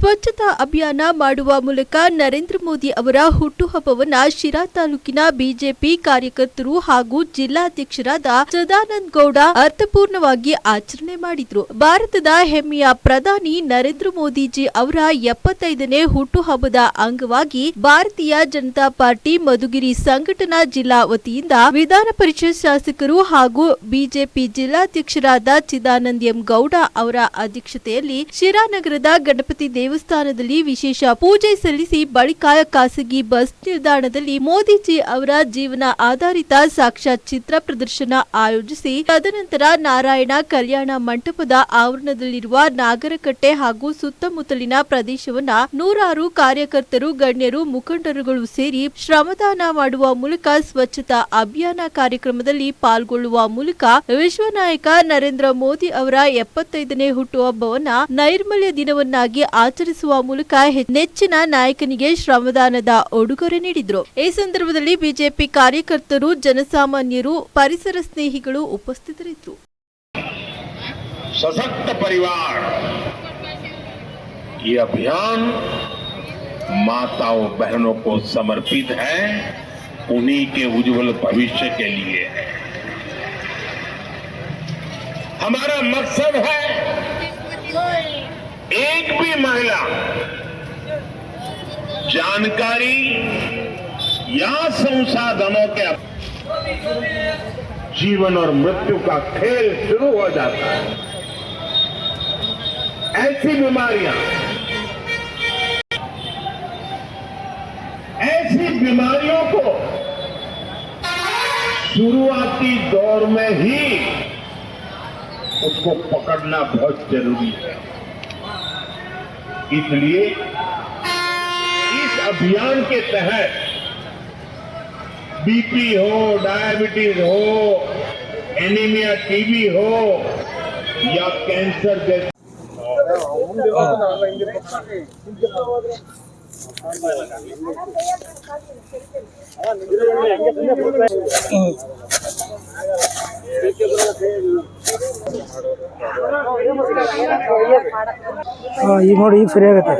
ಸ್ವಚ್ಛತಾ ಅಭಿಯಾನ ಮಾಡುವ ಮೂಲಕ ನರೇಂದ್ರ ಮೋದಿ ಅವರ ಹುಟ್ಟುಹಬ್ಬವನ್ನ ಶಿರಾ ತಾಲೂಕಿನ ಬಿಜೆಪಿ ಕಾರ್ಯಕರ್ತರು ಹಾಗೂ ಜಿಲ್ಲಾಧ್ಯಕ್ಷರಾದ ಸದಾನಂದ ಗೌಡ ಅರ್ಥಪೂರ್ಣವಾಗಿ ಆಚರಣೆ ಮಾಡಿದ್ರು. ಭಾರತದ ಹೆಮ್ಮೆಯ ಪ್ರಧಾನಿ ನರೇಂದ್ರ ಮೋದಿಜಿ ಅವರ 75ನೇ ಹುಟ್ಟುಹಬ್ಬದ ಅಂಗವಾಗಿ ಭಾರತೀಯ ಜನತಾ ಪಾರ್ಟಿ ಮಧುಗಿರಿ ಸಂಘಟನಾ ಜಿಲ್ಲಾ ವತಿಯಿಂದ ವಿಧಾನ ಪರಿಷತ್ ಶಾಸಕರು ಹಾಗೂ ಬಿಜೆಪಿ ಜಿಲ್ಲಾಧ್ಯಕ್ಷರಾದ ಚಿದಾನಂದ ಎಂ ಗೌಡ ಅವರ ಅಧ್ಯಕ್ಷತೆಯಲ್ಲಿ ಶಿರಾ ನಗರದ ಗಣಪತಿ ದೇವಸ್ಥಾನದಲ್ಲಿ ವಿಶೇಷ ಪೂಜೆ ಸಲ್ಲಿಸಿ ಬಳಿಕ ಖಾಸಗಿ ಬಸ್ ನಿಲ್ದಾಣದಲ್ಲಿ ಮೋದಿಜಿ ಅವರ ಜೀವನ ಆಧಾರಿತ ಸಾಕ್ಷಾತ್ ಚಿತ್ರ ಪ್ರದರ್ಶನ ಆಯೋಜಿಸಿ ತದನಂತರ ನಾರಾಯಣ ಕಲ್ಯಾಣ ಮಂಟಪದ ಆವರಣದಲ್ಲಿರುವ ನಾಗರಕಟ್ಟೆ ಹಾಗೂ ಸುತ್ತಮುತ್ತಲಿನ ಪ್ರದೇಶವನ್ನ ನೂರಾರು ಕಾರ್ಯಕರ್ತರು, ಗಣ್ಯರು, ಮುಖಂಡರುಗಳು ಸೇರಿ ಶ್ರಮದಾನ ಮಾಡುವ ಮೂಲಕ ಸ್ವಚ್ಛತಾ ಅಭಿಯಾನ ಕಾರ್ಯಕ್ರಮದಲ್ಲಿ ಪಾಲ್ಗೊಳ್ಳುವ ಮೂಲಕ ವಿಶ್ವನಾಯಕ ನರೇಂದ್ರ ಮೋದಿ ಅವರ 75ನೇ ಹುಟ್ಟುಹಬ್ಬವನ್ನ ನೈರ್ಮಲ್ಯ ದಿನವನ್ನಾಗಿ ಆಚರಿಸುವ ಮೂಲಕ ನೆಚ್ಚಿನ ನಾಯಕನಿಗೆ ಶ್ರಮದಾನದ ಉಡುಗೊರೆ ನೀಡಿದ್ರು. ಈ ಸಂದರ್ಭದಲ್ಲಿ ಬಿಜೆಪಿ ಕಾರ್ಯಕರ್ತರು, ಜನಸಾಮಾನ್ಯರು, ಪರಿಸರ ಸ್ನೇಹಿಗಳು ಉಪಸ್ಥಿತರಿದ್ದರು. सशक्त परिवार ये अभियान माताओं बहनों को समर्पित है, उन्हीं के उज्जवल भविष्य के लिए है। हमारा मकसद है एक भी महिला जानकारी या संसाधनों के जीवन और मृत्यु का खेल शुरू हो जाता है। ऐसी बीमारियों को शुरुआती दौर में ही उसको पकड़ना बहुत जरूरी है। इसलिए इस अभियान के तहत बीपी हो, डायबिटीज हो, एनीमिया, टीबी हो या कैंसर जैसे ಈಗ ನೋಡಿ ಈಗ ಸರಿ ಆಗುತ್ತೆ.